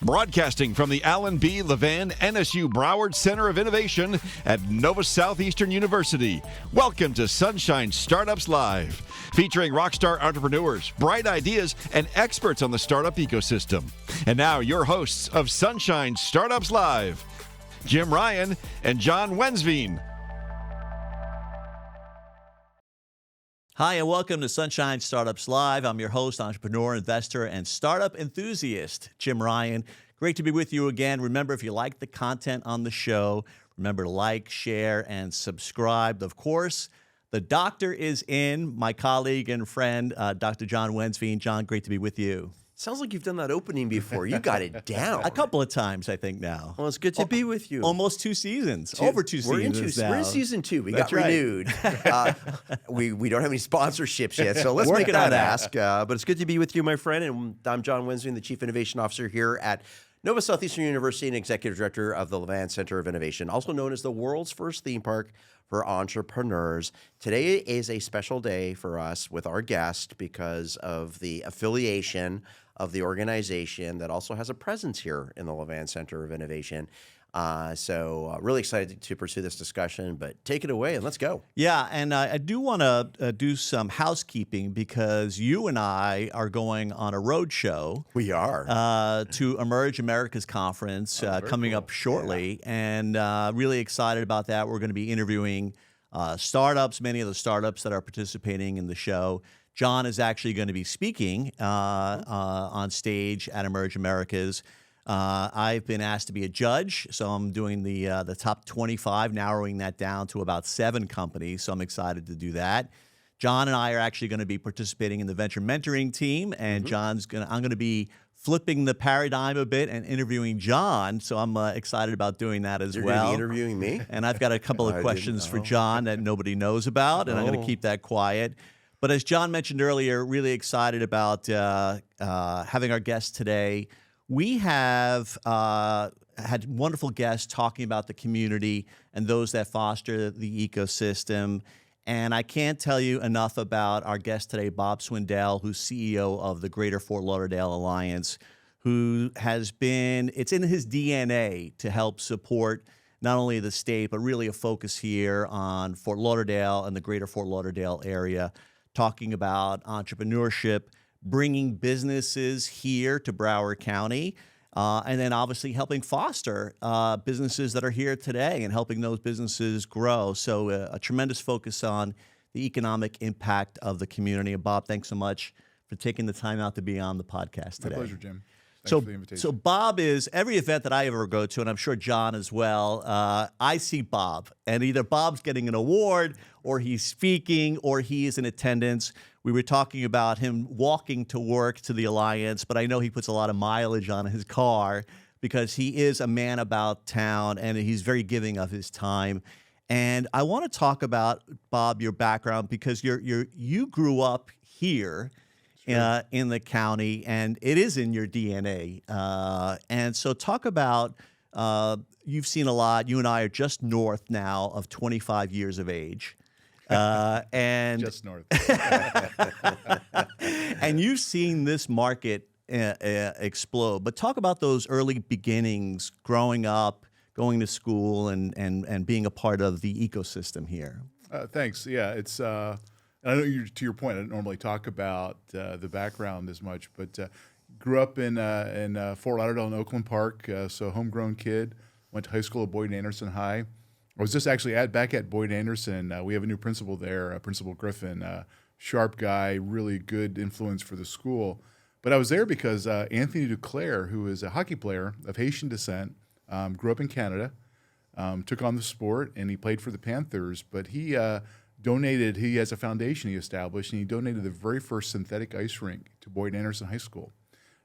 Broadcasting from the Allen B. Levan NSU Broward Center of Innovation at Nova Southeastern University. Welcome to Sunshine Startups Live, featuring rockstar entrepreneurs, bright ideas, and experts on the startup ecosystem. And now your hosts of Sunshine Startups Live, Jim Ryan and John Wensveen. Hi, and welcome to Sunshine Startups Live. I'm your host, entrepreneur, investor, and startup enthusiast, Jim Ryan. Great to be with you again. Remember, if you like the content on the show, remember to like, share, and subscribe. Of course, the doctor is in, my colleague and friend, Dr. John Wensveen. John, great to be with you. Sounds like you've done that opening before. You got it down. A couple of times, I think, now. Well, it's good to be with you. Almost 2 seasons. Over 2 seasons now. We're in season 2. We That's got renewed. We don't have any sponsorships yet, so let's make that ask. But it's good to be with you, my friend. And I'm John Wensveen, the Chief Innovation Officer here at Nova Southeastern University and Executive Director of the Levan Center of Innovation, also known as the world's first theme park for entrepreneurs. Today is a special day for us with our guest because of the affiliation of the organization that also has a presence here in the Levan Center of Innovation. So really excited to pursue this discussion, but take it away and let's go. Yeah, and I do want to do some housekeeping because you and I are going on a road show. We are. To Emerge America's Conference coming up shortly, and really excited about that. We're going to be interviewing startups, many of the startups that are participating in the show. John is actually going to be speaking on stage at Emerge Americas. I've been asked to be a judge, so I'm doing the top 25, narrowing that down to about 7 companies, so I'm excited to do that. John and I are actually going to be participating in the venture mentoring team, and I'm going to be flipping the paradigm a bit and interviewing John, so I'm excited about doing that as well. You're going to be interviewing me? And I've got a couple of questions for John that nobody knows about, and I'm going to keep that quiet. But as John mentioned earlier, really excited about having our guest today. We have had wonderful guests talking about the community and those that foster the ecosystem. And I can't tell you enough about our guest today, Bob Swindell, who's CEO of the Greater Fort Lauderdale Alliance, who has been, it's in his DNA to help support not only the state, but really a focus here on Fort Lauderdale and the Greater Fort Lauderdale area, talking about entrepreneurship, bringing businesses here to Broward County, and then obviously helping foster businesses that are here today and helping those businesses grow. So a tremendous focus on the economic impact of the community. And Bob, thanks so much for taking the time out to be on the podcast today. My pleasure, Jim. Thanks for the invitation. So Bob is, every event that I ever go to, and I'm sure John as well, I see Bob. And either Bob's getting an award, or he's speaking, or he is in attendance. We were talking about him walking to work to the Alliance, but I know he puts a lot of mileage on his car because he is a man about town, and he's very giving of his time. And I want to talk about, Bob, your background, because you grew up here. Sure. In the county, and it is in your DNA. And so talk about, you've seen a lot. You and I are just north now of 25 years of age. And just north. And you've seen this market explode. But talk about those early beginnings, growing up, going to school, and being a part of the ecosystem here. Thanks. Yeah, it's... I know to your point, I don't normally talk about the background as much, but grew up in Fort Lauderdale in Oakland Park, so homegrown kid. Went to high school at Boyd Anderson High. I was just actually back at Boyd Anderson. We have a new principal there, Principal Griffin, sharp guy, really good influence for the school. But I was there because Anthony Duclair, who is a hockey player of Haitian descent, grew up in Canada, took on the sport, and he played for the Panthers, but he has a foundation he established, and he donated the very first synthetic ice rink to Boyd Anderson High School.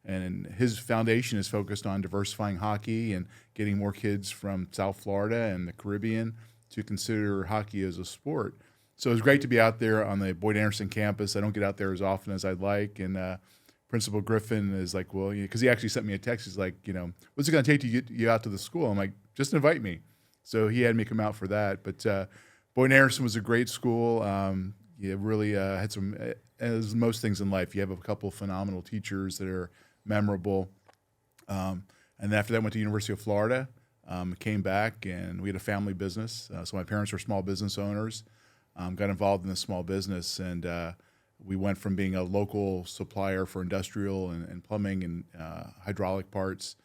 And his foundation is focused on diversifying hockey and getting more kids from South Florida and the Caribbean to consider hockey as a sport. So it was great to be out there on the Boyd Anderson campus. I don't get out there as often as I'd like. And Principal Griffin is like, well, because he actually sent me a text. He's like, what's it going to take to get you out to the school? I'm like, just invite me. So he had me come out for that. But Boyd Anderson was a great school. Really had some, as most things in life, you have a couple of phenomenal teachers that are memorable. And then after that, went to University of Florida, came back, and we had a family business. So my parents were small business owners, got involved in the small business, and we went from being a local supplier for industrial and plumbing and hydraulic parts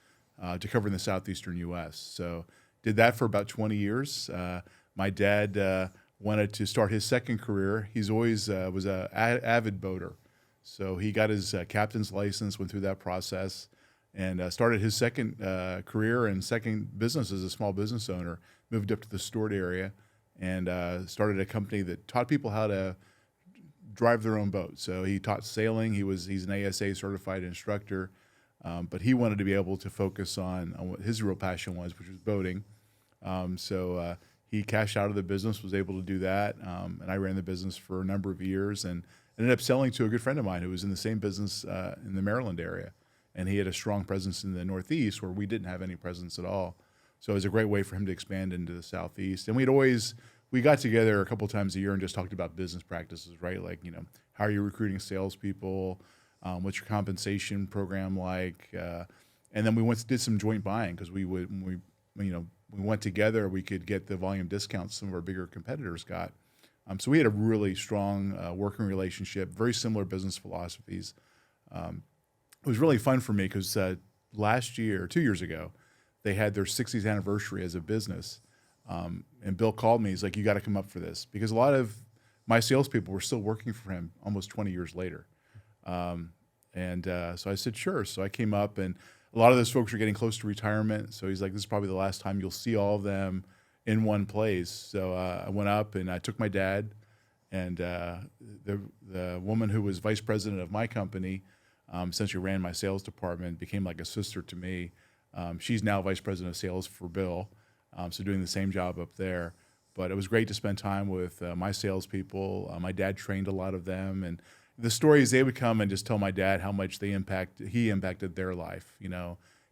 to covering the southeastern U.S. So did that for about 20 years. My dad wanted to start his second career. He's always was an avid boater. So he got his captain's license, went through that process, and started his second career and second business as a small business owner. Moved up to the Stewart area and started a company that taught people how to drive their own boat. So he taught sailing. He's an ASA certified instructor, but he wanted to be able to focus on what his real passion was, which was boating. So he cashed out of the business, was able to do that, and I ran the business for a number of years and ended up selling to a good friend of mine who was in the same business in the Maryland area. And he had a strong presence in the Northeast where we didn't have any presence at all. So it was a great way for him to expand into the Southeast. And we got together a couple times a year and just talked about business practices, right? Like, how are you recruiting salespeople? What's your compensation program like? And then we did some joint buying because we went together, we could get the volume discounts some of our bigger competitors got. So we had a really strong working relationship, very similar business philosophies. It was really fun for me because last year, 2 years ago, they had their 60th anniversary as a business. And Bill called me. He's like, you got to come up for this. Because a lot of my salespeople were still working for him almost 20 years later. So I said, sure. So I came up, and a lot of those folks were getting close to retirement. So he's like, this is probably the last time you'll see all of them in one place. So I went up, and I took my dad, and the woman who was vice president of my company, essentially ran my sales department, became like a sister to me. She's now vice president of sales for Bill, so doing the same job up there. But it was great to spend time with my salespeople. My dad trained a lot of them, and the stories, they would come and just tell my dad how much he impacted their life.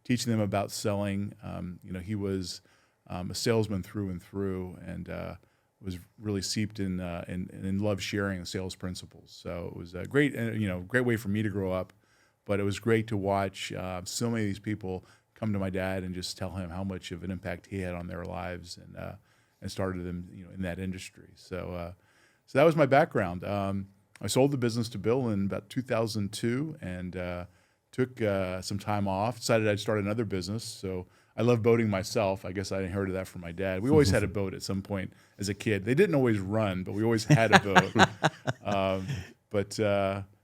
Teaching them about selling. He was a salesman through and through, and was really seeped in loved sharing the sales principles. So it was a great way for me to grow up. But it was great to watch so many of these people come to my dad and just tell him how much of an impact he had on their lives, and started them in that industry. So that was my background. I sold the business to Bill in about 2002 and took some time off. Decided I'd start another business. So I love boating myself. I guess I inherited that from my dad. We always had a boat at some point as a kid. They didn't always run, but we always had a boat.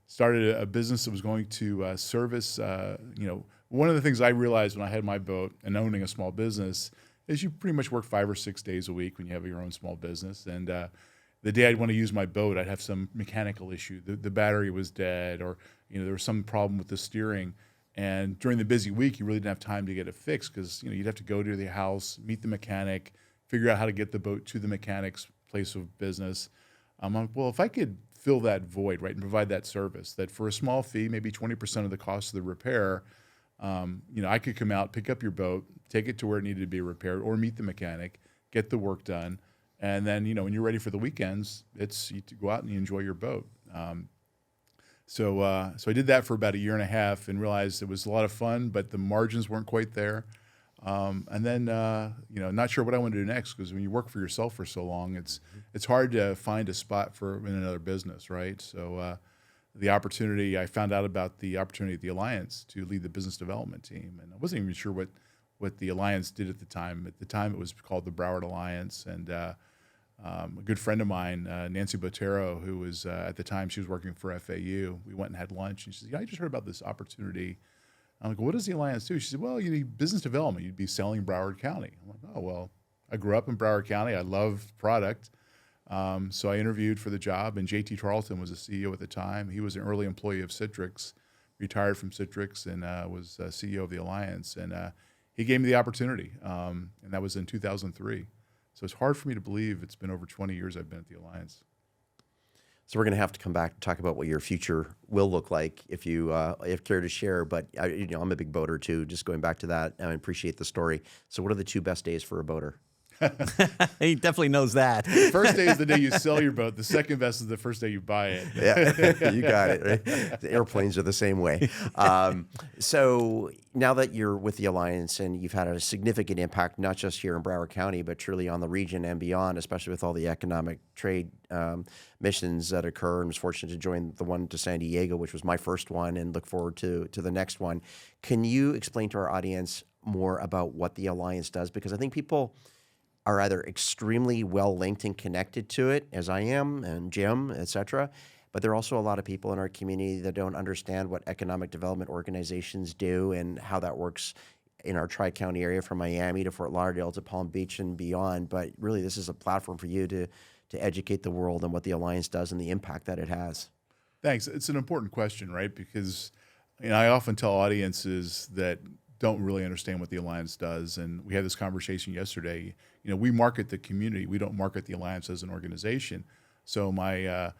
Started a business that was going to service, one of the things I realized when I had my boat and owning a small business is you pretty much work 5 or 6 days a week when you have your own small business. And the day I'd want to use my boat, I'd have some mechanical issue. The battery was dead, or there was some problem with the steering. And during the busy week, you really didn't have time to get it fixed because you'd have to go to the house, meet the mechanic, figure out how to get the boat to the mechanic's place of business. I'm like, well, if I could fill that void, right, and provide that service, that for a small fee, maybe 20% of the cost of the repair, I could come out, pick up your boat, take it to where it needed to be repaired, or meet the mechanic, get the work done, and then when you're ready for the weekends, you go out and you enjoy your boat. So I did that for about 1.5 years and realized it was a lot of fun, but the margins weren't quite there. And then, not sure what I want to do next, because when you work for yourself for so long, it's hard to find a spot in another business, right? So I found out about the opportunity at the Alliance to lead the business development team, and I wasn't even sure what the Alliance did at the time. At the time, it was called the Broward Alliance, and a good friend of mine, Nancy Botero, who was at the time, she was working for FAU. We went and had lunch, and she said, I just heard about this opportunity. I'm like, what does the Alliance do? She said, well, you need business development. You'd be selling Broward County. I'm like, oh, well, I grew up in Broward County. I love product. So I interviewed for the job, and J.T. Tarleton was the CEO at the time. He was an early employee of Citrix, retired from Citrix, and was CEO of the Alliance. And he gave me the opportunity, and that was in 2003. So it's hard for me to believe it's been over 20 years I've been at the Alliance. So we're going to have to come back and talk about what your future will look like if you care to share. But I'm a big boater too. Just going back to that, I appreciate the story. So what are the 2 best days for a boater? He definitely knows that. First day is the day you sell your boat. The second best is the first day you buy it. Yeah, you got it. Right? The airplanes are the same way. So now that you're with the Alliance and you've had a significant impact, not just here in Broward County, but truly on the region and beyond, especially with all the economic trade missions that occur, and was fortunate to join the one to San Diego, which was my first one, and look forward to the next one. Can you explain to our audience more about what the Alliance does? Because I think people are either extremely well linked and connected to it, as I am, and Jim, et cetera, but there are also a lot of people in our community that don't understand what economic development organizations do and how that works in our Tri-County area, from Miami to Fort Lauderdale to Palm Beach and beyond. But really, this is a platform for you to educate the world on what the Alliance does and the impact that it has. Thanks. It's an important question, right? Because I often tell audiences that don't really understand what the Alliance does, and we had this conversation yesterday. We market the community. We don't market the Alliance as an organization. So my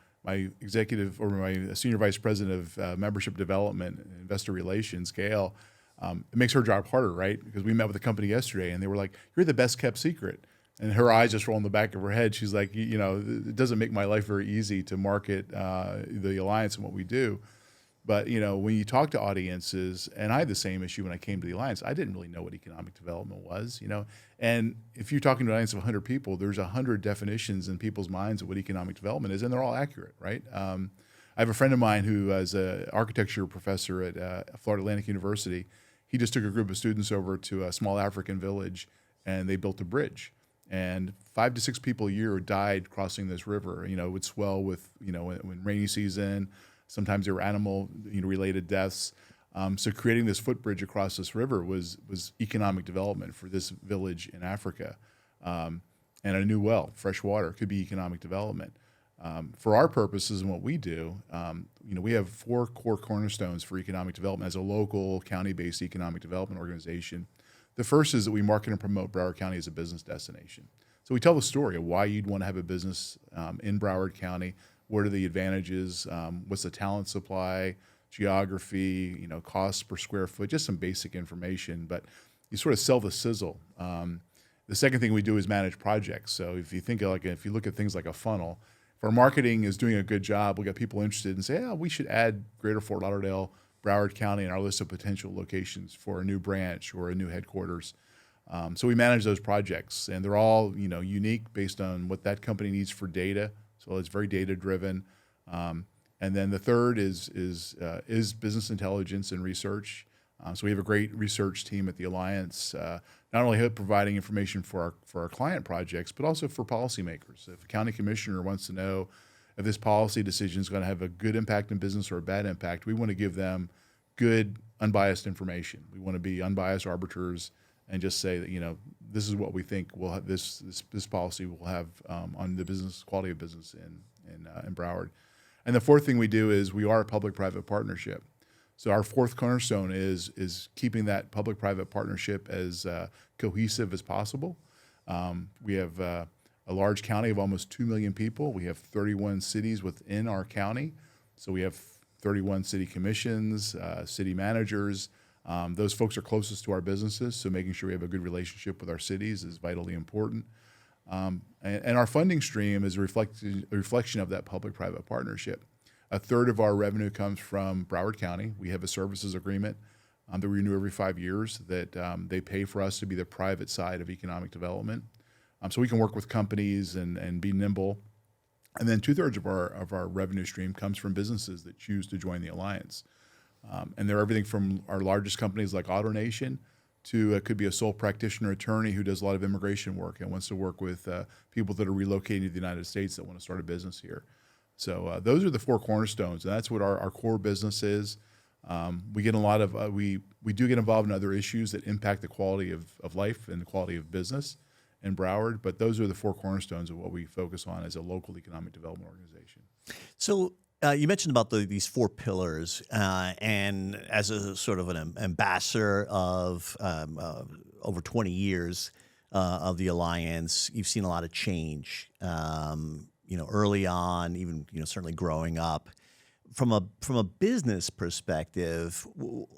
executive, or my senior vice president of membership development and investor relations, Gail, it makes her job harder, right? Because we met with the company yesterday, and they were like, "You're the best kept secret." And her eyes just roll in the back of her head. She's like, it doesn't make my life very easy to market the Alliance and what we do. But, when you talk to audiences, and I had the same issue when I came to the Alliance, I didn't really know what economic development was, And if you're talking to an audience of 100 people, there's 100 definitions in people's minds of what economic development is, and they're all accurate, right? I have a friend of mine who is an architecture professor at Florida Atlantic University. He just took a group of students over to a small African village, and they built a bridge. And 5 to 6 people a year died crossing this river. It would swell with, when rainy season. Sometimes there were animal related deaths. So creating this footbridge across this river was economic development for this village in Africa. And a new well, fresh water, could be economic development. For our purposes and what we do, we have 4 core cornerstones for economic development as a local county-based economic development organization. The first is that we market and promote Broward County as a business destination. So we tell the story of why you'd want to have a business in Broward County. What are the advantages? What's the talent supply, geography, costs per square foot, just some basic information. But you sort of sell the sizzle. The second thing we do is manage projects. So if you look at things like a funnel, if our marketing is doing a good job, we'll get people interested and say, we should add Greater Fort Lauderdale, Broward County in our list of potential locations for a new branch or a new headquarters. So we manage those projects, and they're all unique based on what that company needs for data. So it's very data driven. And then the third is business intelligence and research. So we have a great research team at the Alliance, not only providing information for our client projects, but also for policymakers. If a county commissioner wants to know if this policy decision is going to have a good impact in business or a bad impact, we want to give them good, unbiased information. We want to be unbiased arbiters and just say that this is what we think will have this policy will have on the business quality of business in Broward. And the fourth thing we do is we are a public-private partnership. So our fourth cornerstone is keeping that public-private partnership as cohesive as possible. We have a large county of almost 2 million people. We have 31 cities within our county. So we have 31 city commissions, city managers. Those folks are closest to our businesses, so making sure we have a good relationship with our cities is vitally important. And our funding stream is a reflection of that public-private partnership. A third of our revenue comes from Broward County. We have a services agreement that we renew every 5 years that they pay for us to be the private side of economic development. So we can work with companies and be nimble. And then 2/3 of our revenue stream comes from businesses that choose to join the Alliance. And they're everything from our largest companies like AutoNation to it could be a sole practitioner attorney who does a lot of immigration work and wants to work with people that are relocating to the United States that want to start a business here. So those are the 4 cornerstones, and that's what our core business is. We get a lot of we do get involved in other issues that impact the quality of life and the quality of business in Broward, but those are the 4 cornerstones of what we focus on as a local economic development organization. So you mentioned about these 4 pillars, and as a sort of an ambassador of over 20 years of the Alliance, you've seen a lot of change. Early on, even certainly growing up. From a business perspective,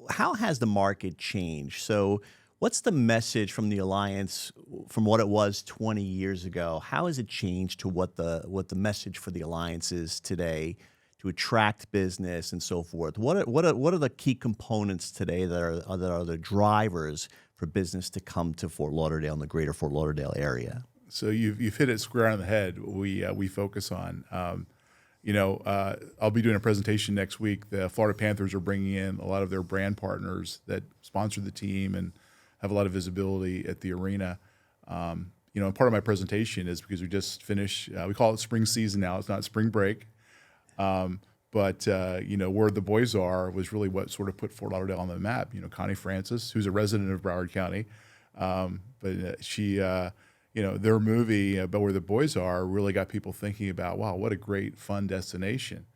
how has the market changed? So What's the message from the Alliance from what it was 20 years ago? How has it changed to what the message for the Alliance is today to attract business and so forth? What are the key components today that are the drivers for business to come to Fort Lauderdale and the greater Fort Lauderdale area? So you've hit it square on the head. We focus on. I'll be doing a presentation next week. The Florida Panthers are bringing in a lot of their brand partners that sponsor the team and have a lot of visibility at the arena. And part of my presentation is because we just finished. We call it spring season now. It's not spring break. But where the boys are was really what sort of put Fort Lauderdale on the map. Connie Francis, who's a resident of Broward County, but she, their movie about where the boys are really got people thinking about, wow, what a great fun destination.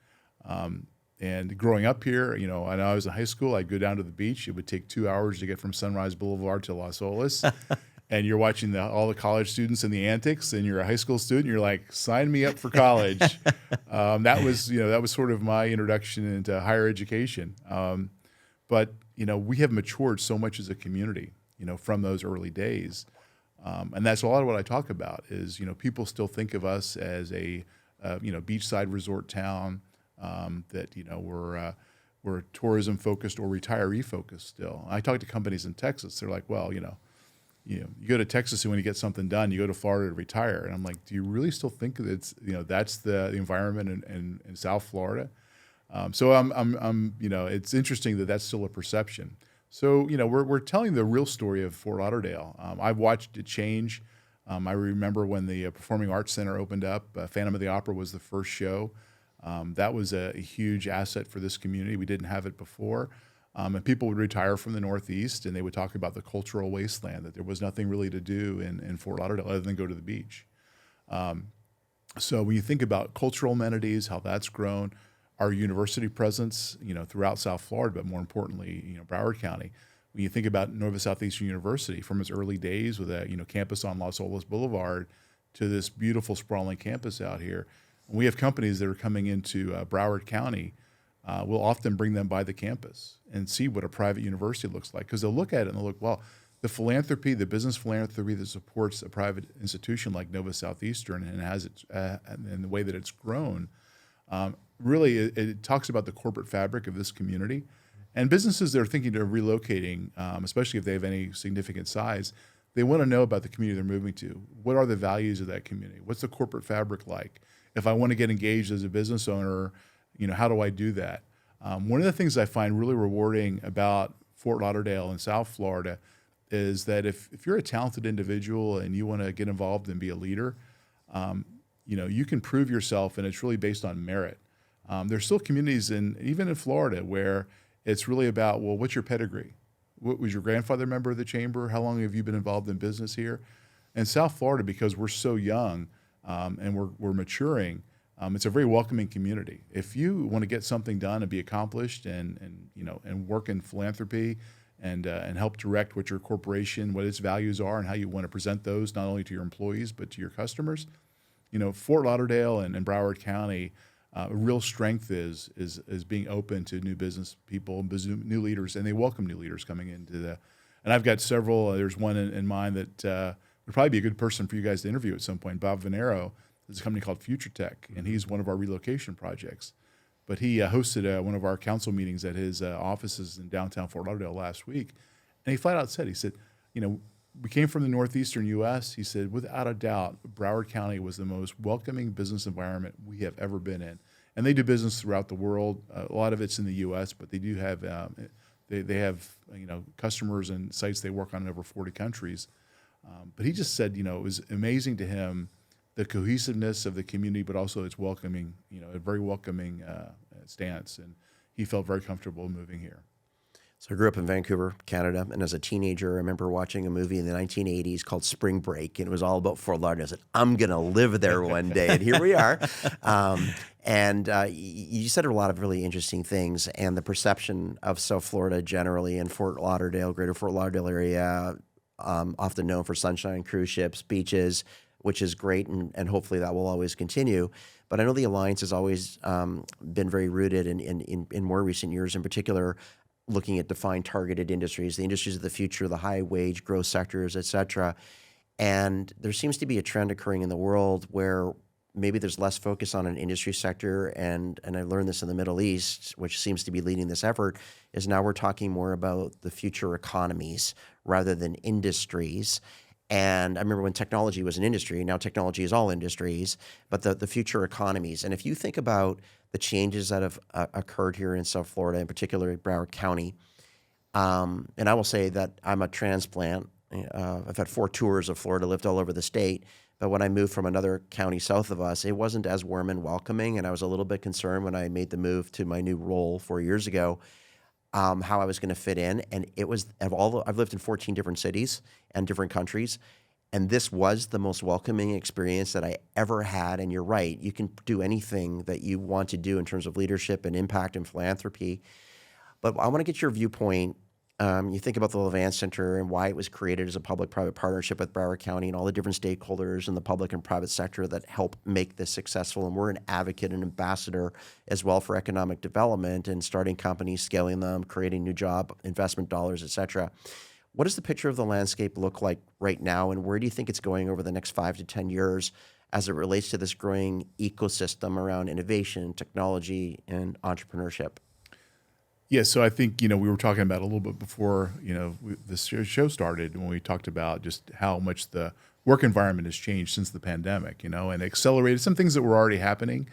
And growing up here, and I was in high school, I'd go down to the beach. It would take 2 hours to get from Sunrise Boulevard to Las Olas. And you're watching all the college students and the antics, and you're a high school student. You're like, sign me up for college. That was sort of my introduction into higher education. But we have matured so much as a community, from those early days, and that's a lot of what I talk about. Is people still think of us as a beachside resort town that we're tourism focused or retiree focused still. I talk to companies in Texas. They're like, well, you go to Texas and when you get something done, you go to Florida to retire. And I'm like, do you really still think that it's, that's the environment in South Florida? So it's interesting that that's still a perception. So, we're telling the real story of Fort Lauderdale. I've watched it change. I remember when the Performing Arts Center opened up, Phantom of the Opera was the first show. That was a huge asset for this community. We didn't have it before. And people would retire from the Northeast, and they would talk about the cultural wasteland, that there was nothing really to do in Fort Lauderdale other than go to the beach. So when you think about cultural amenities, how that's grown, our university presence, throughout South Florida, but more importantly, Broward County. When you think about Nova Southeastern University, from its early days with a campus on Las Olas Boulevard to this beautiful sprawling campus out here, and we have companies that are coming into Broward County. We'll often bring them by the campus and see what a private university looks like, because they'll look at it and they'll look, well, the philanthropy, the business philanthropy that supports a private institution like Nova Southeastern and has it in the way that it's grown, really it talks about the corporate fabric of this community. And businesses that are thinking of relocating, especially if they have any significant size, they want to know about the community they're moving to. What are the values of that community? What's the corporate fabric like? If I want to get engaged as a business owner, how do I do that? One of the things I find really rewarding about Fort Lauderdale and South Florida is that if you're a talented individual and you want to get involved and be a leader, you can prove yourself, and it's really based on merit. There's still communities, even in Florida, where it's really about, well, what's your pedigree? Was your grandfather a member of the chamber? How long have you been involved in business here? In South Florida, because we're so young and we're maturing, it's a very welcoming community. If you want to get something done and be accomplished and work in philanthropy and help direct what your corporation, what its values are and how you want to present those not only to your employees but to your customers, Fort Lauderdale and Broward County, a real strength is being open to new business people, new leaders, and they welcome new leaders coming into the. And I've got several. There's one in mind that would probably be a good person for you guys to interview at some point. Bob Venero. There's a company called Future Tech, and he's one of our relocation projects. But he hosted one of our council meetings at his offices in downtown Fort Lauderdale last week, and he flat out said, we came from the northeastern U.S. He said, without a doubt, Broward County was the most welcoming business environment we have ever been in. And they do business throughout the world. A lot of it's in the U.S., but they do have they have customers and sites they work on in over 40 countries. But he just said, it was amazing to him the cohesiveness of the community, but also its welcoming, a very welcoming stance. And he felt very comfortable moving here. So I grew up in Vancouver, Canada, and as a teenager, I remember watching a movie in the 1980s called Spring Break, and it was all about Fort Lauderdale. I said, I'm going to live there one day, and here we are. You said a lot of really interesting things, and the perception of South Florida generally and Fort Lauderdale, greater Fort Lauderdale area, often known for sunshine, cruise ships, beaches, which is great, and hopefully that will always continue. But I know the Alliance has always been very rooted in more recent years in particular looking at defined targeted industries, the industries of the future, the high wage growth sectors, et cetera. And there seems to be a trend occurring in the world where maybe there's less focus on an industry sector, and I learned this in the Middle East, which seems to be leading this effort, is now we're talking more about the future economies rather than industries. And I remember when technology was an industry, now technology is all industries, but the future economies. And if you think about the changes that have occurred here in South Florida, in particular in Broward County, and I will say that I'm a transplant. I've had 4 tours of Florida, lived all over the state. But when I moved from another county south of us, it wasn't as warm and welcoming. And I was a little bit concerned when I made the move to my new role 4 years ago, how I was going to fit in. And it was, I've lived in 14 different cities and different countries. And this was the most welcoming experience that I ever had. And you're right, you can do anything that you want to do in terms of leadership and impact and philanthropy. But I want to get your viewpoint. You think about the Levan Center and why it was created as a public-private partnership with Broward County and all the different stakeholders in the public and private sector that help make this successful. And we're an advocate and ambassador as well for economic development and starting companies, scaling them, creating new job, investment dollars, et cetera. What does the picture of the landscape look like right now, and where do you think it's going over the next 5 to 10 years as it relates to this growing ecosystem around innovation, technology, and entrepreneurship? Yeah, so I think, we were talking about a little bit before, this show started when we talked about just how much the work environment has changed since the pandemic, and accelerated some things that were already happening.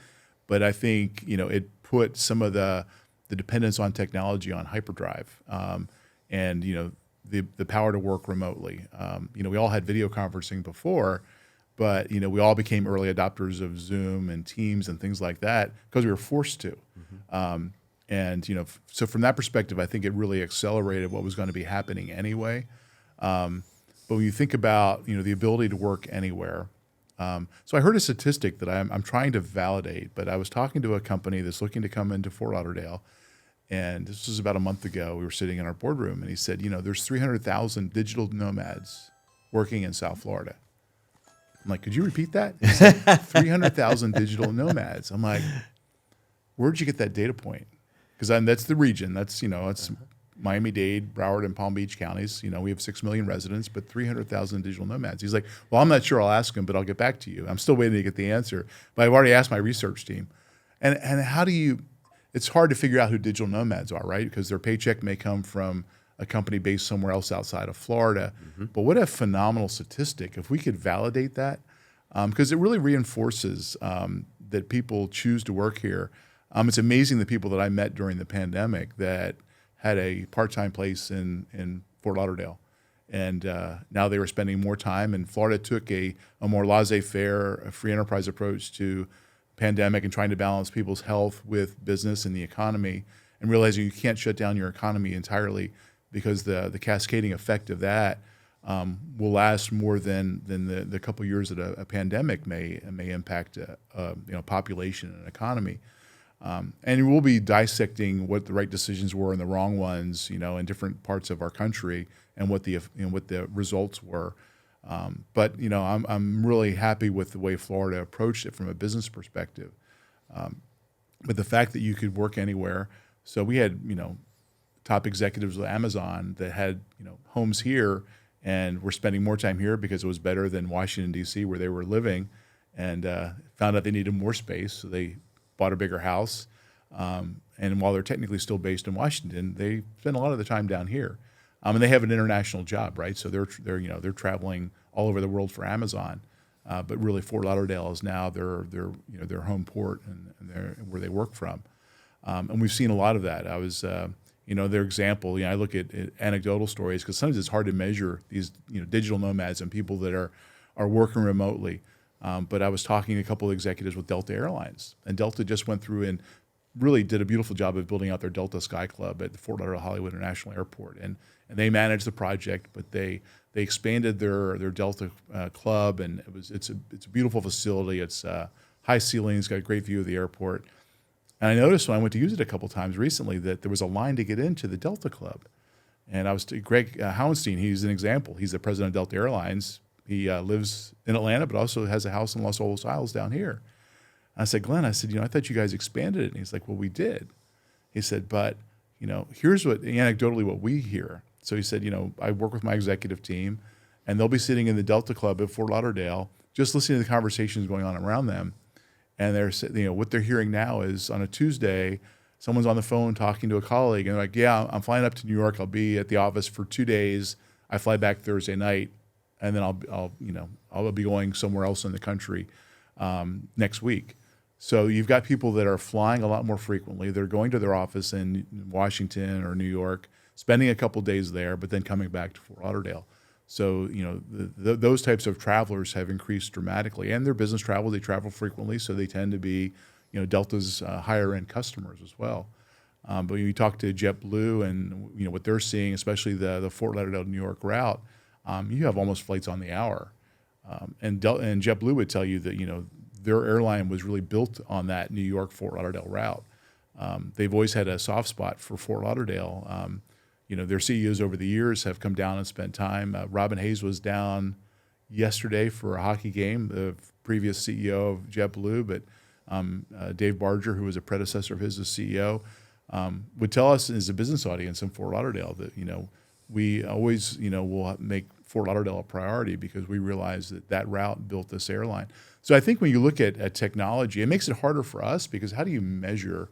But I think, it put some of the dependence on technology on hyperdrive, and, the power to work remotely. We all had video conferencing before, but, we all became early adopters of Zoom and Teams and things like that because we were forced to. Mm-hmm. And, so from that perspective, I think it really accelerated what was going to be happening anyway. But when you think about, the ability to work anywhere. So I heard a statistic that I'm trying to validate, but I was talking to a company that's looking to come into Fort Lauderdale. And this was about a month ago. We were sitting in our boardroom and he said, there's 300,000 digital nomads working in South Florida. I'm like, could you repeat that? He said, 300,000 digital nomads. I'm like, where'd you get that data point? Because that's the region. That's, it's Miami-Dade, Broward, and Palm Beach counties. We have 6 million residents, but 300,000 digital nomads. He's like, well, I'm not sure. I'll ask him, but I'll get back to you. I'm still waiting to get the answer. But I've already asked my research team. And how do you, it's hard to figure out who digital nomads are, right? Because their paycheck may come from a company based somewhere else outside of Florida. Mm-hmm. But what a phenomenal statistic. If we could validate that, because it really reinforces that people choose to work here. It's amazing the people that I met during the pandemic that had a part-time place in Fort Lauderdale. And now they were spending more time. And Florida took a more laissez-faire, a free enterprise approach to pandemic and trying to balance people's health with business and the economy, and realizing you can't shut down your economy entirely because the cascading effect of that will last more than the couple years that a pandemic may impact population and economy. And we'll be dissecting what the right decisions were and the wrong ones, in different parts of our country, and what the results were. But I'm really happy with the way Florida approached it from a business perspective. But the fact that you could work anywhere, so we had top executives with Amazon that had homes here and were spending more time here because it was better than Washington D.C. where they were living, and found out they needed more space, so they bought a bigger house, and while they're technically still based in Washington, they spend a lot of the time down here, and they have an international job, right? So they're traveling all over the world for Amazon, but really Fort Lauderdale is now their home port and where they work from, and we've seen a lot of that. I was their example. I look at anecdotal stories because sometimes it's hard to measure these digital nomads and people that are working remotely. But I was talking to a couple of executives with Delta Airlines, and Delta just went through and really did a beautiful job of building out their Delta Sky Club at the Fort Lauderdale Hollywood International Airport. And they managed the project, but they expanded their Delta Club, and it's a beautiful facility. It's high ceilings, got a great view of the airport. And I noticed when I went to use it a couple of times recently that there was a line to get into the Delta Club. And I was Greg Housekeeping, he's an example. He's the president of Delta Airlines. He lives in Atlanta, but also has a house in Los Olos Isles down here. And I said, Glenn, I thought you guys expanded it. And he's like, well, we did. He said, but, here's anecdotally what we hear. So he said, I work with my executive team, and they'll be sitting in the Delta Club at Fort Lauderdale, just listening to the conversations going on around them. And they're, what they're hearing now is on a Tuesday, someone's on the phone talking to a colleague, and they're like, yeah, I'm flying up to New York. I'll be at the office for 2 days. I fly back Thursday night, and then I'll be going somewhere else in the country next week. So you've got people that are flying a lot more frequently. They're going to their office in Washington or New York, spending a couple days there, but then coming back to Fort Lauderdale. So, those types of travelers have increased dramatically. And their business travel, they travel frequently, so they tend to be, Delta's higher-end customers as well. But when you talk to JetBlue and, what they're seeing, especially the Fort Lauderdale, New York route, you have almost flights on the hour. And JetBlue would tell you that, their airline was really built on that New York, Fort Lauderdale route. They've always had a soft spot for Fort Lauderdale. Their CEOs over the years have come down and spent time. Robin Hayes was down yesterday for a hockey game, the previous CEO of JetBlue, but Dave Barger, who was a predecessor of his as CEO, would tell us as a business audience in Fort Lauderdale that, we always, will make Fort Lauderdale a priority because we realize that route built this airline. So I think when you look at technology, it makes it harder for us because how do you measure,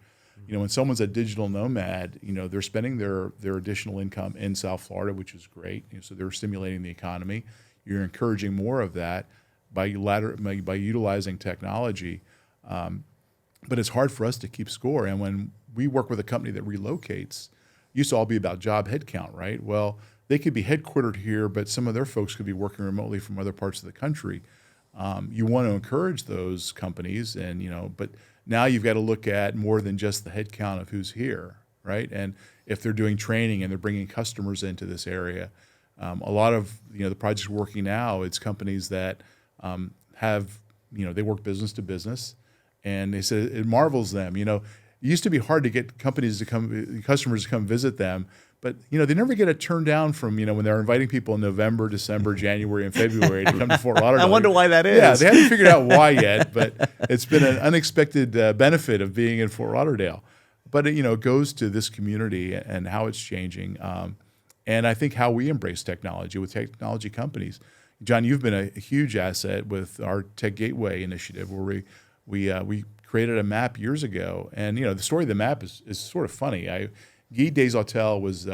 when someone's a digital nomad, they're spending their additional income in South Florida, which is great. So they're stimulating the economy. You're encouraging more of that by utilizing technology. But it's hard for us to keep score. And when we work with a company that relocates, it used to all be about job headcount, right? Well, they could be headquartered here, but some of their folks could be working remotely from other parts of the country. You want to encourage those companies, but now you've got to look at more than just the headcount of who's here, right? And if they're doing training and they're bringing customers into this area, a lot of the projects we're working now, it's companies that have they work business to business, and they said it marvels them. It used to be hard to get customers to come visit them. But, they never get a turn down from, when they're inviting people in November, December, January, and February to come to Fort Lauderdale. I wonder why that is. Yeah, they haven't figured out why yet, but it's been an unexpected benefit of being in Fort Lauderdale. But, it goes to this community and how it's changing. And I think how we embrace technology with technology companies. John, you've been a huge asset with our Tech Gateway initiative where we created a map years ago. And, the story of the map is sort of funny. Guy Desautel was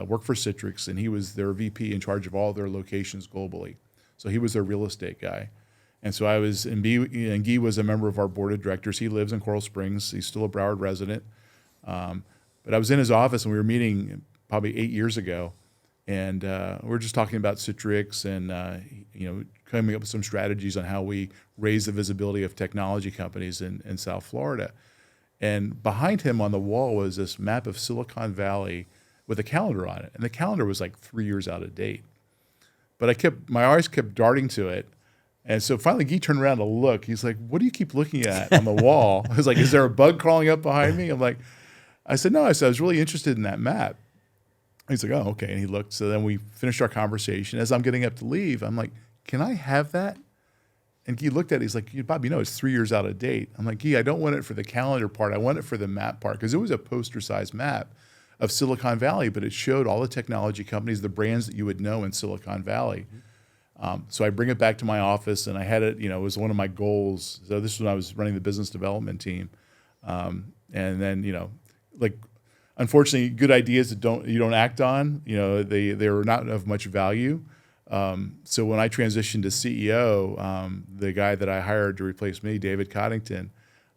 worked for Citrix, and he was their VP in charge of all their locations globally. So he was their real estate guy. And so and Guy was a member of our board of directors. He lives in Coral Springs. He's still a Broward resident. But I was in his office, and we were meeting probably 8 years ago, and we were just talking about Citrix and coming up with some strategies on how we raise the visibility of technology companies in South Florida. And behind him on the wall was this map of Silicon Valley with a calendar on it. And the calendar was like 3 years out of date. But my eyes kept darting to it. And so finally Guy turned around to look. He's like, what do you keep looking at on the wall? I was like, is there a bug crawling up behind me? I said, no. I was really interested in that map. He's like, oh, okay. And he looked. So then we finished our conversation. As I'm getting up to leave, I'm like, can I have that? And Guy looked at it. He's like, Bob, it's 3 years out of date. I'm like, Guy, I don't want it for the calendar part. I want it for the map part because it was a poster-sized map of Silicon Valley, but it showed all the technology companies, the brands that you would know in Silicon Valley. So I bring it back to my office, and I had it, it was one of my goals. So this is when I was running the business development team. And then, unfortunately, good ideas that you don't act on, they're not of much value. So when I transitioned to CEO, the guy that I hired to replace me, David Coddington,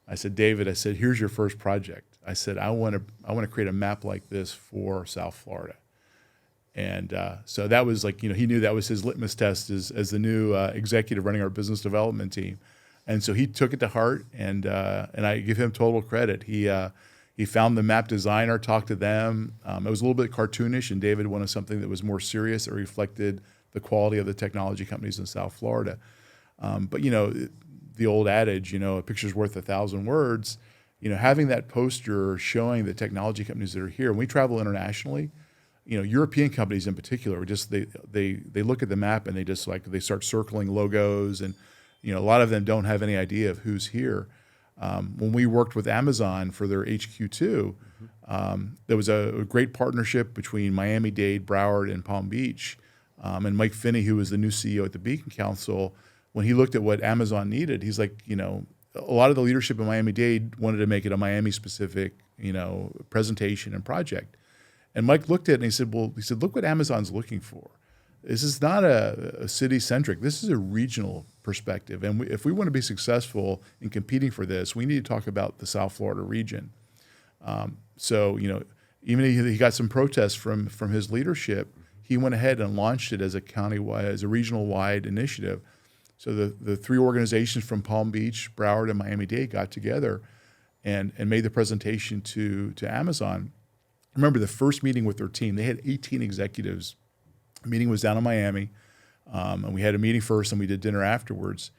I said, David, here's your first project. I said, I want to create a map like this for South Florida. And so that was he knew that was his litmus test as the new executive running our business development team. And so he took it to heart, and I give him total credit. He found the map designer, talked to them. It was a little bit cartoonish, and David wanted something that was more serious that reflected the quality of the technology companies in South Florida. But the old adage, a picture's worth 1,000 words. Having that poster showing the technology companies that are here. When we travel internationally, European companies in particular, they look at the map and they start circling logos, and a lot of them don't have any idea of who's here. When we worked with Amazon for their HQ2, there was a great partnership between Miami-Dade, Broward, and Palm Beach. And Mike Finney, who was the new CEO at the Beacon Council, when he looked at what Amazon needed, he's like, a lot of the leadership in Miami-Dade wanted to make it a Miami-specific, presentation and project. And Mike looked at it and he said, look what Amazon's looking for. This is not a city-centric. This is a regional perspective. And if we want to be successful in competing for this, we need to talk about the South Florida region. So, even he got some protests from his leadership, he went ahead and launched it as a countywide, as a regional-wide initiative. So the three organizations from Palm Beach, Broward, and Miami-Dade got together and made the presentation to Amazon. I remember the first meeting with their team. They had 18 executives. The meeting was down in Miami, and we had a meeting first, and we did dinner afterwards.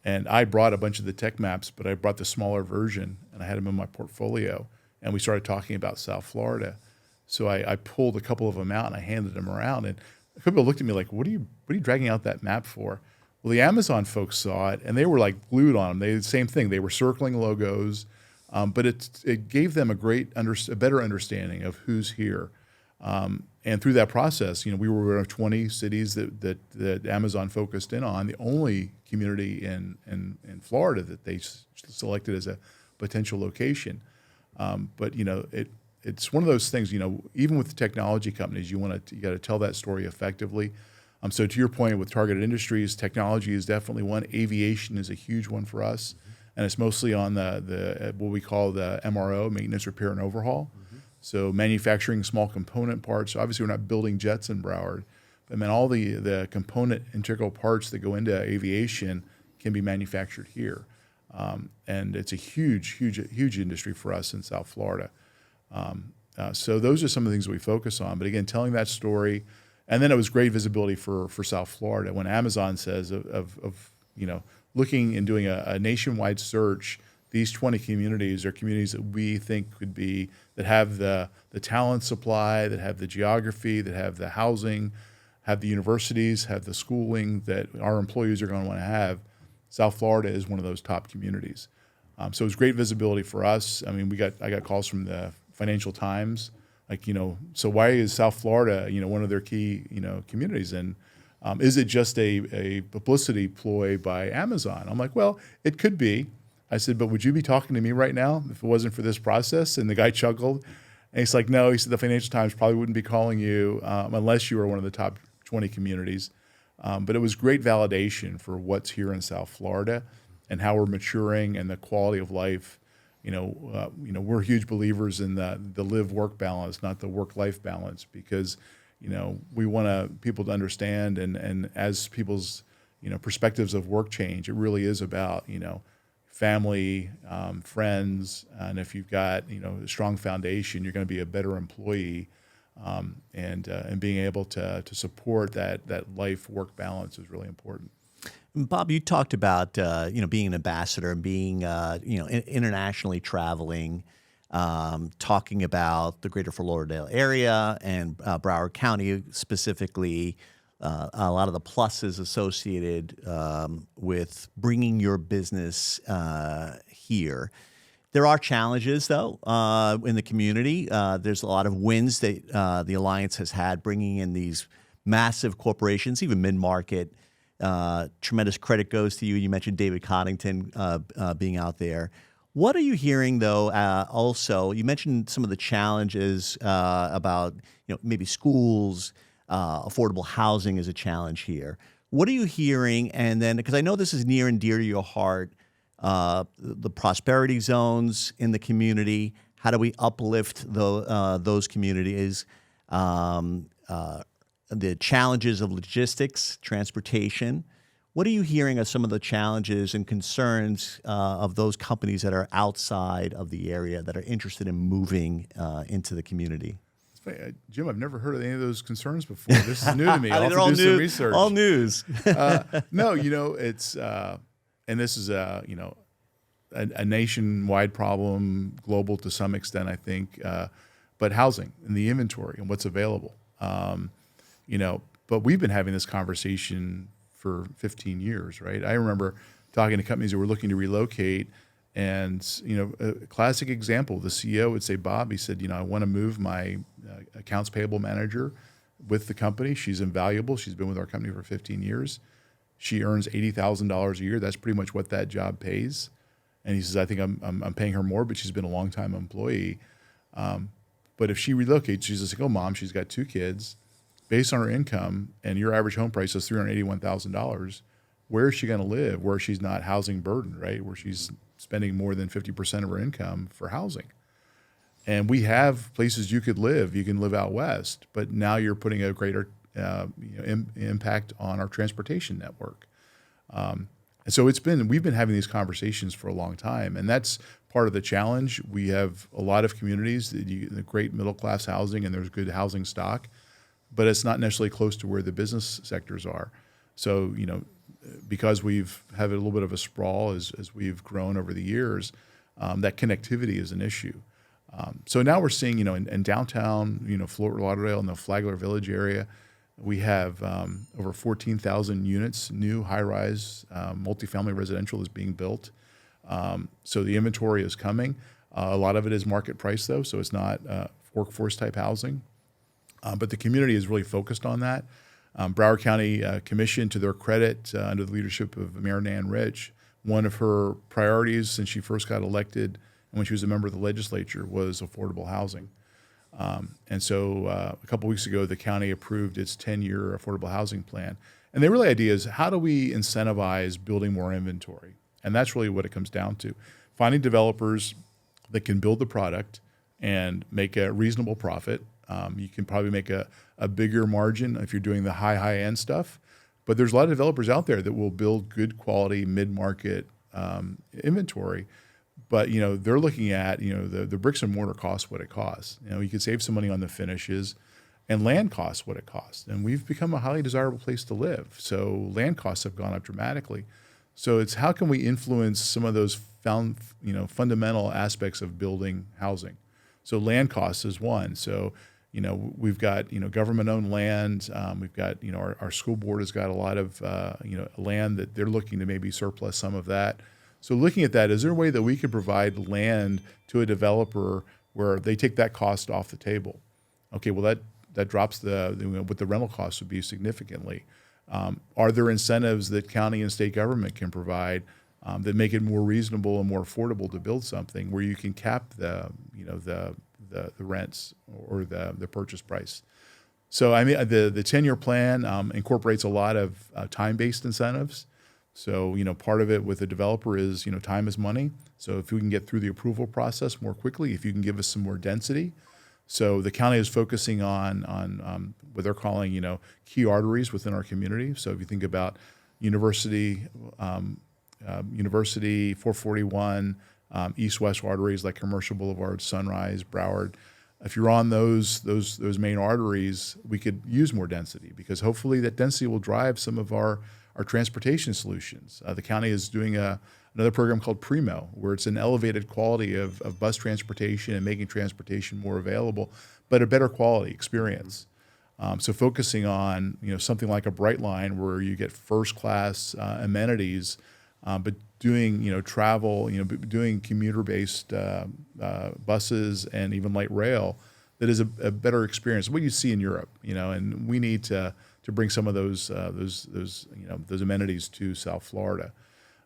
And I brought a bunch of the tech maps, but I brought the smaller version, and I had them in my portfolio. And we started talking about South Florida. So I pulled a couple of them out, and I handed them around. And people looked at me like, what are you dragging out that map for? Well, the Amazon folks saw it, and they were like glued on them. They did the same thing. They were circling logos, but it gave them a better understanding of who's here. And through that process, we were one of 20 cities that Amazon focused in on, the only community in Florida that they selected as a potential location. But it's one of those things. Even with the technology companies, you got to tell that story effectively. So to your point, with targeted industries, technology is definitely one. Aviation is a huge one for us, and it's mostly on the what we call the MRO, maintenance, repair, and overhaul. So manufacturing small component parts. Obviously, we're not building jets in Broward, but all the component integral parts that go into aviation can be manufactured here, and it's a huge industry for us in South Florida. So those are some of the things that we focus on. But again, telling that story, and then it was great visibility for South Florida when Amazon says of looking and doing a nationwide search. These 20 communities are communities that we think could be, that have the talent supply, that have the geography, that have the housing, have the universities, have the schooling that our employees are going to want to have. South Florida is one of those top communities. So it was great visibility for us. I mean, I got calls from the Financial Times, like, so why is South Florida, one of their key, communities? And is it just a publicity ploy by Amazon? I'm like, well, it could be. I said, but would you be talking to me right now if it wasn't for this process? And the guy chuckled. And he's like, no. He said, the Financial Times probably wouldn't be calling you unless you were one of the top 20 communities. But it was great validation for what's here in South Florida and how we're maturing and the quality of life. We're huge believers in the live-work balance, not the work-life balance, because, we want people to understand. And as people's, perspectives of work change, it really is about, family, friends, and if you've got a strong foundation, you're going to be a better employee, and being able to support that life-work balance is really important. Bob, you talked about being an ambassador and being internationally traveling, talking about the greater Fort Lauderdale area and Broward County specifically. A lot of the pluses associated with bringing your business here. There are challenges, though, in the community. There's a lot of wins that the Alliance has had bringing in these massive corporations, even mid-market. Tremendous credit goes to you. You mentioned David Coddington being out there. What are you hearing, though, also? You mentioned some of the challenges about maybe schools, affordable housing is a challenge here. What are you hearing? And then, because I know this is near and dear to your heart, the prosperity zones in the community. How do we uplift those communities? The challenges of logistics, transportation. What are you hearing of some of the challenges and concerns of those companies that are outside of the area that are interested in moving into the community? Jim, I've never heard of any of those concerns before. This is new to me. I'll have to do some research. All news. No, it's and this is a nationwide problem, global to some extent, I think. But housing and the inventory and what's available. But we've been having this conversation for 15 years, right? I remember talking to companies that were looking to relocate, And, a classic example, the CEO would say, Bob, he said, I want to move my accounts payable manager with the company. She's invaluable. She's been with our company for 15 years. She earns $80,000 a year. That's pretty much what that job pays. And he says, I think I'm paying her more, but she's been a long-time employee. But if she relocates, she's just like, oh, Mom, she's got 2 kids. Based on her income, and your average home price is $381,000, where is she going to live where she's not housing burdened, right? Where she's spending more than 50% of her income for housing. And we have places you could live. You can live out west, but now you're putting a greater impact on our transportation network. And so we've been having these conversations for a long time, and that's part of the challenge. We have a lot of communities, the great middle-class housing, and there's good housing stock, but it's not necessarily close to where the business sectors are. So, because we've had a little bit of a sprawl as we've grown over the years, that connectivity is an issue. So now we're seeing, in downtown, Fort Lauderdale in the Flagler Village area, we have over 14,000 units, new high-rise multifamily residential is being built. So the inventory is coming. A lot of it is market price, though, so it's not workforce-type housing. But the community is really focused on that. Broward County Commission, to their credit, under the leadership of Mayor Nan Rich, one of her priorities since she first got elected and when she was a member of the legislature was affordable housing. And so a couple weeks ago, the county approved its 10-year affordable housing plan. And the real idea is, how do we incentivize building more inventory? And that's really what it comes down to. Finding developers that can build the product and make a reasonable profit. You can probably make a bigger margin if you're doing the high-end stuff. But there's a lot of developers out there that will build good quality mid-market inventory. But, they're looking at, the bricks and mortar costs what it costs. You could save some money on the finishes, and land costs what it costs. And we've become a highly desirable place to live. So land costs have gone up dramatically. So it's how can we influence some of those fundamental aspects of building housing. So land costs is one. So, we've got, government-owned land. We've got, our school board has got a lot of, land that they're looking to maybe surplus some of that. So looking at that, is there a way that we could provide land to a developer where they take that cost off the table? Okay, well, that drops what the rental costs would be significantly. Are there incentives that county and state government can provide that make it more reasonable and more affordable to build something where you can cap the rents or the purchase price? So the 10-year plan incorporates a lot of time-based incentives. So part of it with the developer is time is money. So if we can get through the approval process more quickly, if you can give us some more density. So the county is focusing on what they're calling key arteries within our community. So if you think about University, 441, east-west arteries like Commercial Boulevard, Sunrise, Broward. If you're on those main arteries, we could use more density because hopefully that density will drive some of our transportation solutions. The county is doing another program called Primo, where it's an elevated quality of bus transportation and making transportation more available, but a better quality experience. So focusing on something like a Brightline where you get first-class amenities, but doing travel, doing commuter-based buses and even light rail that is a better experience. What you see in Europe, and we need to bring some of those amenities to South Florida.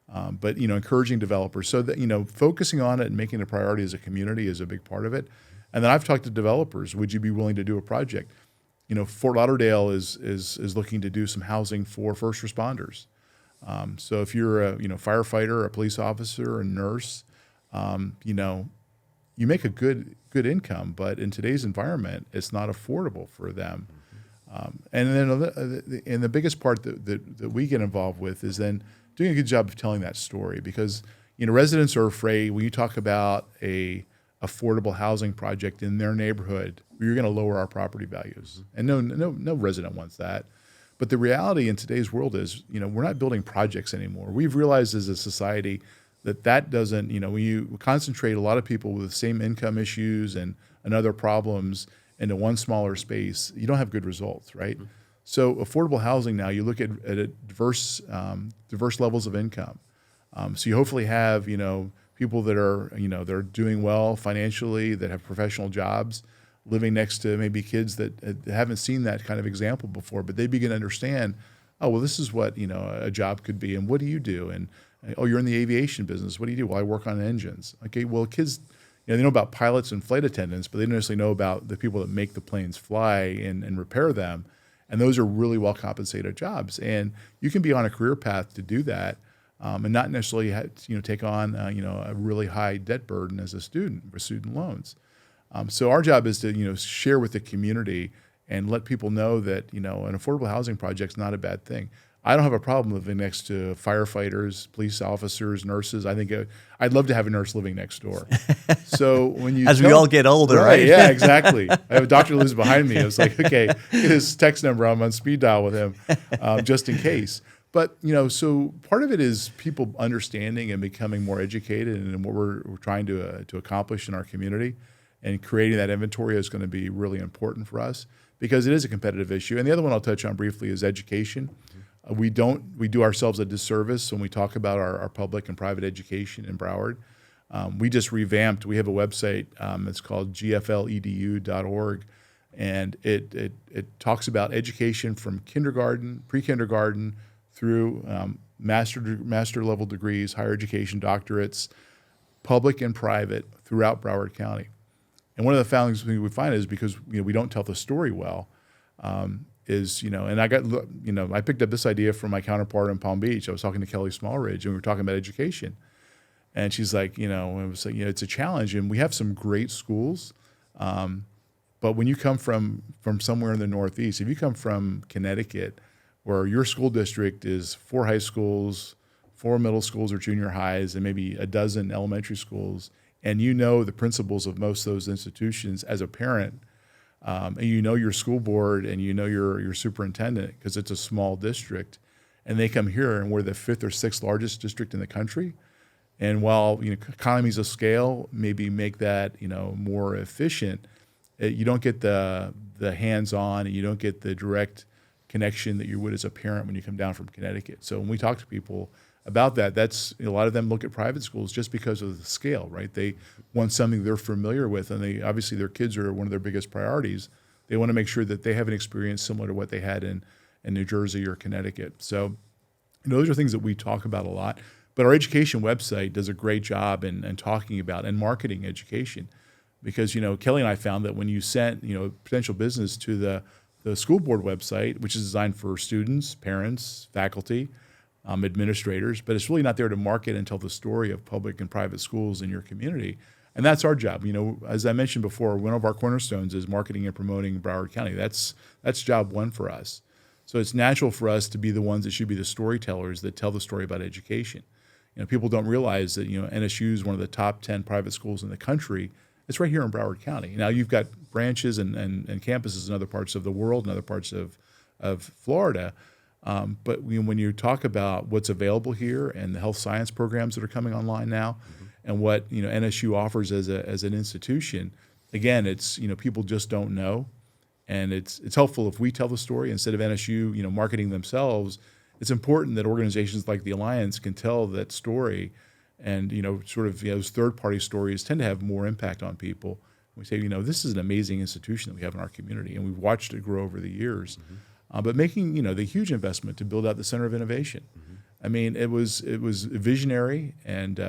But encouraging developers so that focusing on it and making it a priority as a community is a big part of it. And then I've talked to developers. Would you be willing to do a project? Fort Lauderdale is looking to do some housing for first responders. So if you're a firefighter, a police officer, a nurse, you make a good income, but in today's environment, it's not affordable for them. And then the biggest part that we get involved with is then doing a good job of telling that story because residents are afraid when you talk about a affordable housing project in their neighborhood, you're going to lower our property values, and no resident wants that. But the reality in today's world is, we're not building projects anymore. We've realized as a society that doesn't, when you concentrate a lot of people with the same income issues and other problems into one smaller space, you don't have good results, right? Mm-hmm. So affordable housing now, you look at diverse levels of income. So you hopefully have, people that are, they're doing well financially, that have professional jobs, living next to maybe kids that haven't seen that kind of example before, but they begin to understand, oh, well, this is what, a job could be. And what do you do? And, oh, you're in the aviation business. What do you do? Well, I work on engines. Okay, well, kids, they know about pilots and flight attendants, but they don't necessarily know about the people that make the planes fly and repair them. And those are really well compensated jobs. And you can be on a career path to do that and not necessarily take on a really high debt burden as a student for student loans. So our job is to share with the community and let people know that an affordable housing project is not a bad thing. I don't have a problem living next to firefighters, police officers, nurses. I think I'd love to have a nurse living next door. So when you we all get older, right? Yeah, exactly. I have a doctor who lives behind me. I was like, okay, get his text number. I'm on speed dial with him, just in case. But so part of it is people understanding and becoming more educated, and what we're trying to accomplish in our community, and creating that inventory is going to be really important for us because it is a competitive issue. And the other one I'll touch on briefly is education. We do ourselves a disservice when we talk about our public and private education in Broward. We just revamped. We have a website. It's called gfledu.org, and it talks about education from kindergarten, pre-kindergarten through master level degrees, higher education, doctorates, public and private throughout Broward County. And one of the findings we find is because we don't tell the story well. And I picked up this idea from my counterpart in Palm Beach. I was talking to Kelly Smallridge, and we were talking about education. And she's like, it was like, it's a challenge, and we have some great schools. But when you come from somewhere in the Northeast, if you come from Connecticut, where your school district is 4 high schools, 4 middle schools or junior highs, and maybe a dozen elementary schools, and the principals of most of those institutions as a parent, and your school board and your superintendent because it's a small district, and they come here and we're the 5th or 6th largest district in the country. And while economies of scale maybe make that more efficient, you don't get the hands-on, and you don't get the direct connection that you would as a parent when you come down from Connecticut. So when we talk to people about that, that's a lot of them look at private schools just because of the scale, right? They want something they're familiar with, and obviously their kids are one of their biggest priorities. They want to make sure that they have an experience similar to what they had in New Jersey or Connecticut. So those are things that we talk about a lot. But our education website does a great job in talking about and marketing education, because Kelly and I found that when you sent potential business to the school board website, which is designed for students, parents, faculty, administrators, but it's really not there to market and tell the story of public and private schools in your community. And that's our job. As I mentioned before, one of our cornerstones is marketing and promoting Broward County. That's job one for us. So it's natural for us to be the ones that should be the storytellers that tell the story about education. People don't realize that NSU is one of the top 10 private schools in the country. It's right here in Broward County. Now you've got branches and campuses in other parts of the world and other parts of Florida. But when you talk about what's available here and the health science programs that are coming online now, and what NSU offers as an institution, again, it's people just don't know, and it's helpful if we tell the story instead of NSU marketing themselves. It's important that organizations like the Alliance can tell that story, and those third-party stories tend to have more impact on people. We say this is an amazing institution that we have in our community, and we've watched it grow over the years. But making the huge investment to build out the Center of Innovation, I mean, it was visionary, and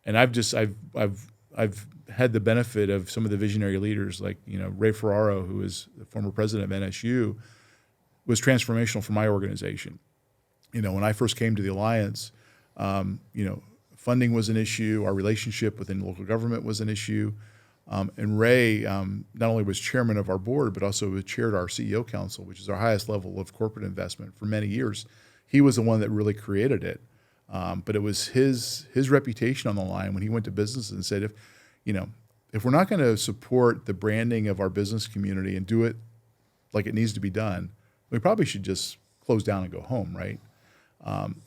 I've had the benefit of some of the visionary leaders like Ray Ferraro, who is the former president of NSU, was transformational for my organization. When I first came to the Alliance, funding was an issue. Our relationship within local government was an issue. And Ray not only was chairman of our board, but also chaired our CEO Council, which is our highest level of corporate investment for many years. He was the one that really created it. But it was his reputation on the line when he went to business and said, if we're not going to support the branding of our business community and do it like it needs to be done, we probably should just close down and go home, right?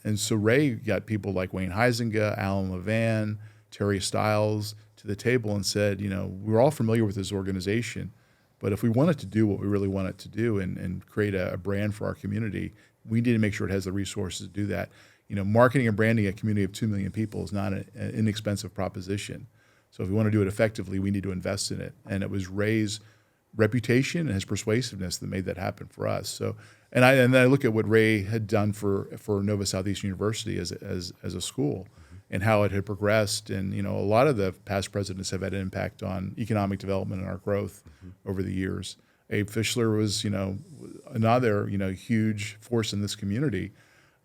And so Ray got people like Wayne Huizenga, Alan Levan, Terry Stiles to the table and said, we're all familiar with this organization, but if we want it to do what we really want it to do and create a brand for our community, we need to make sure it has the resources to do that. marketing and branding a community of 2 million people is not an inexpensive proposition. So if we want to do it effectively, we need to invest in it. And it was Ray's reputation and his persuasiveness that made that happen for us. So, and I look at what Ray had done for Nova Southeastern University as a school, and how it had progressed. And a lot of the past presidents have had an impact on economic development and our growth over the years. Abe Fischler was another huge force in this community,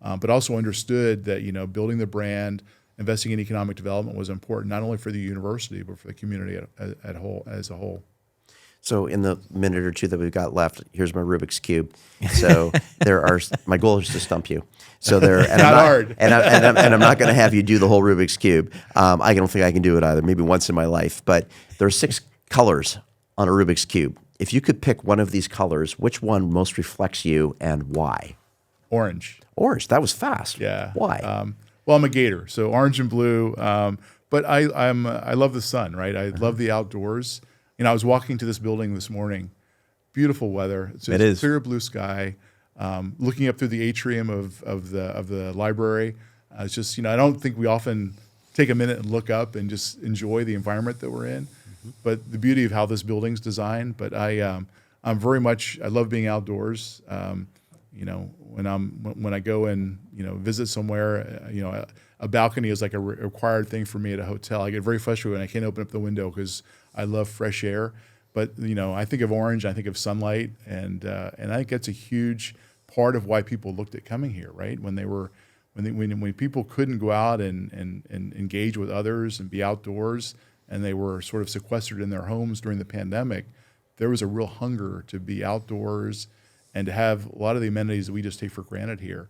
but also understood that building the brand, investing in economic development was important not only for the university but for the community as a whole. So in the minute or two that we've got left, here's my Rubik's Cube. So my goal is to stump you. So hard. And I'm not going to have you do the whole Rubik's Cube. I don't think I can do it either, maybe once in my life. But there are 6 colors on a Rubik's Cube. If you could pick one of these colors, which one most reflects you and why? Orange. Orange. That was fast. Yeah. Why? Well, I'm a Gator, so orange and blue. But I love the sun, right? I love the outdoors. I was walking to this building this morning. Beautiful weather. It is clear blue sky. Looking up through the atrium of the library. It's just I don't think we often take a minute and look up and just enjoy the environment that we're in. But the beauty of how this building's designed. But I love being outdoors. When I go and visit somewhere, a balcony is like a required thing for me at a hotel. I get very frustrated when I can't open up the window because I love fresh air. But I think of orange, I think of sunlight, and I think that's a huge part of why people looked at coming here, right? When people couldn't go out and engage with others and be outdoors, and they were sort of sequestered in their homes during the pandemic, there was a real hunger to be outdoors and to have a lot of the amenities that we just take for granted here.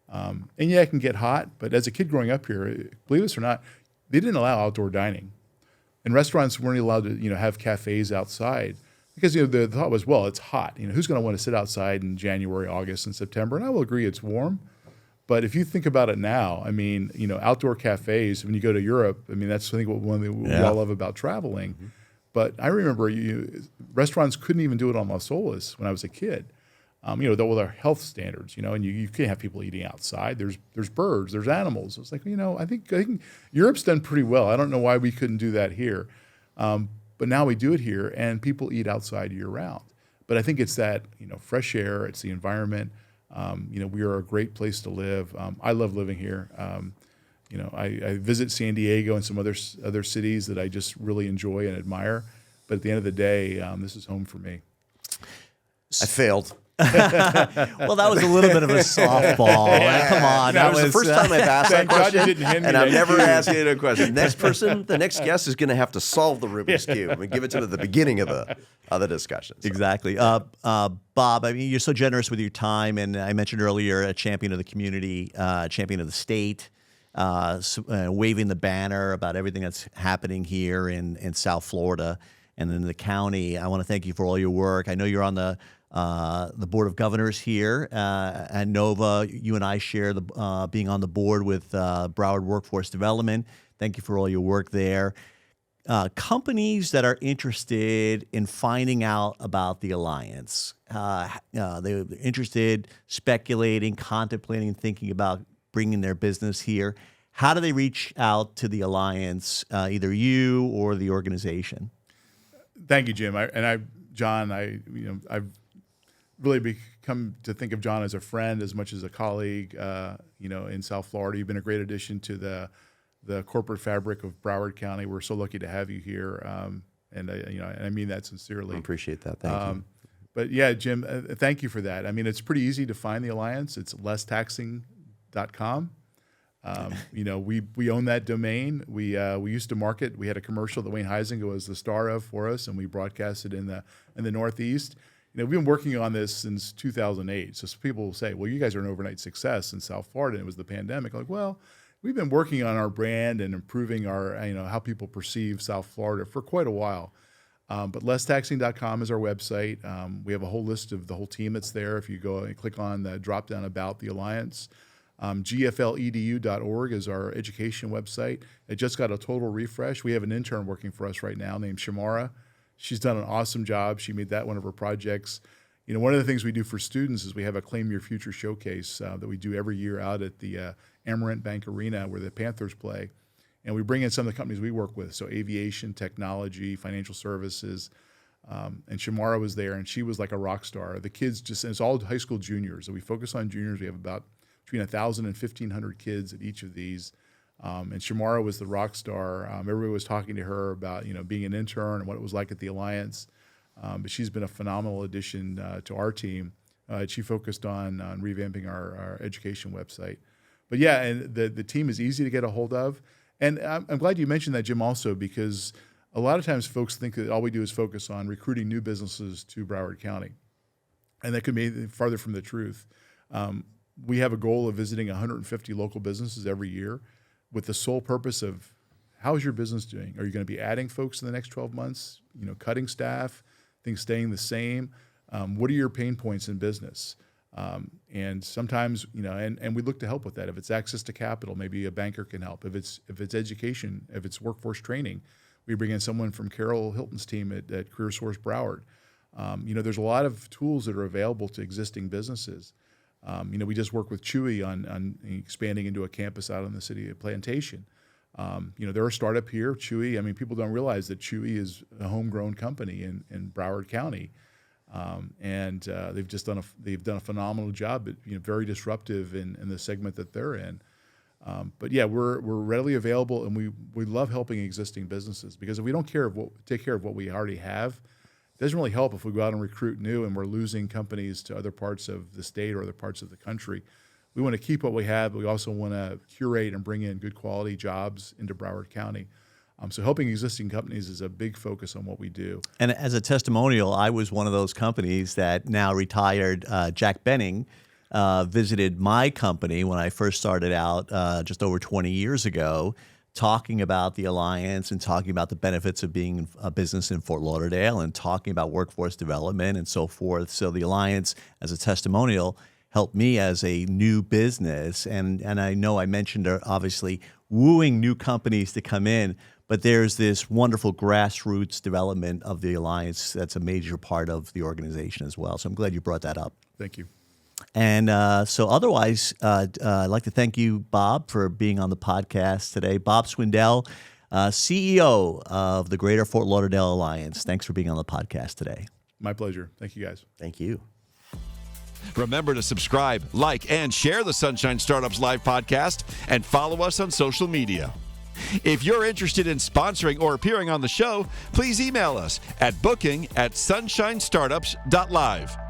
And yeah, it can get hot, but as a kid growing up here, believe this or not, they didn't allow outdoor dining. And restaurants weren't allowed to, have cafes outside because, the thought was, well, it's hot. Who's going to want to sit outside in January, August, and September? And I will agree it's warm. But if you think about it now, outdoor cafes, when you go to Europe, that's, I think, one thing we all love about traveling. Mm-hmm. But I remember restaurants couldn't even do it on Las Olas when I was a kid. With our health standards, and you can't have people eating outside. There's birds, there's animals. It's like, I think Europe's done pretty well. I don't know why we couldn't do that here. But now we do it here, and people eat outside year round. But I think it's that, fresh air, it's the environment. We are a great place to live. I love living here. I visit San Diego and some other cities that I just really enjoy and admire. But at the end of the day, this is home for me. I failed. Well, that was a little bit of a softball. Come on. That was the first time I've asked that question, and I've never asked you a question. The next guest is going to have to solve the Rubik's Cube and give it to them at the beginning of the discussion. So. Exactly. Bob, you're so generous with your time, and I mentioned earlier a champion of the community, champion of the state, waving the banner about everything that's happening here in South Florida and in the county. I want to thank you for all your work. I know you're on the Board of Governors here at Nova. You and I share being on the board with Broward Workforce Development. Thank you for all your work there. Companies that are interested in finding out about the Alliance, they're interested, speculating, contemplating, thinking about bringing their business here. How do they reach out to the Alliance, either you or the organization? Thank you, Jim. I've really become to think of John as a friend as much as a colleague. In South Florida, you've been a great addition to the corporate fabric of Broward County. We're so lucky to have you here, and I mean that sincerely. I appreciate that. Thank you. But yeah, Jim, thank you for that. It's pretty easy to find the Alliance. It's lesstaxing.com. We own that domain. We used to market. We had a commercial that Wayne Huizenga was the star of for us, and we broadcasted in the Northeast. We've been working on this since 2008. So people will say, well, you guys are an overnight success in South Florida, and it was the pandemic. I'm like, well, we've been working on our brand and improving our, how people perceive South Florida for quite a while. But lesstaxing.com is our website. We have a whole list of the whole team that's there. If you go and click on the drop down about the Alliance, gfledu.org is our education website. It just got a total refresh. We have an intern working for us right now named Shamara. She's done an awesome job. She made that one of her projects. One of the things we do for students is we have a Claim Your Future showcase that we do every year out at the Amarant Bank Arena where the Panthers play. And we bring in some of the companies we work with, so aviation, technology, financial services. And Shamara was there, and she was like a rock star. The kids and it's all high school juniors. So we focus on juniors. We have about between 1,000 and 1,500 kids at each of these. And Shamara was the rock star. Everybody was talking to her about, being an intern and what it was like at the Alliance. But she's been a phenomenal addition to our team. She focused on revamping our education website. But yeah, and the team is easy to get a hold of. And I'm glad you mentioned that, Jim, also, because a lot of times folks think that all we do is focus on recruiting new businesses to Broward County. And that could be farther from the truth. We have a goal of visiting 150 local businesses every year with the sole purpose of, how's your business doing? Are you going to be adding folks in the next 12 months? Cutting staff, things staying the same? What are your pain points in business? And sometimes, and we look to help with that. If it's access to capital, maybe a banker can help. If it's education, if it's workforce training, we bring in someone from Carol Hilton's team at Career Source Broward. There's a lot of tools that are available to existing businesses. We just work with Chewy on expanding into a campus out in the city of Plantation. They're a startup here, Chewy. People don't realize that Chewy is a homegrown company in Broward County. They've done a phenomenal job, but very disruptive in the segment that they're in. But yeah, we're readily available, and we love helping existing businesses, because if we don't take care of what we already have, it doesn't really help if we go out and recruit new and we're losing companies to other parts of the state or other parts of the country. We want to keep what we have, but we also want to curate and bring in good quality jobs into Broward County. So helping existing companies is a big focus on what we do. And as a testimonial, I was one of those companies that now retired. Jack Benning visited my company when I first started out just over 20 years ago, talking about the Alliance and talking about the benefits of being a business in Fort Lauderdale and talking about workforce development and so forth. So the Alliance, as a testimonial, helped me as a new business. And I know I mentioned, obviously, wooing new companies to come in, but there's this wonderful grassroots development of the Alliance that's a major part of the organization as well. So I'm glad you brought that up. Thank you. And so otherwise, I'd like to thank you, Bob, for being on the podcast today. Bob Swindell, CEO of the Greater Fort Lauderdale Alliance. Thanks for being on the podcast today. My pleasure. Thank you, guys. Thank you. Remember to subscribe, like, and share the Sunshine Startups Live podcast, and follow us on social media. If you're interested in sponsoring or appearing on the show, please email us at booking@sunshinestartups.live.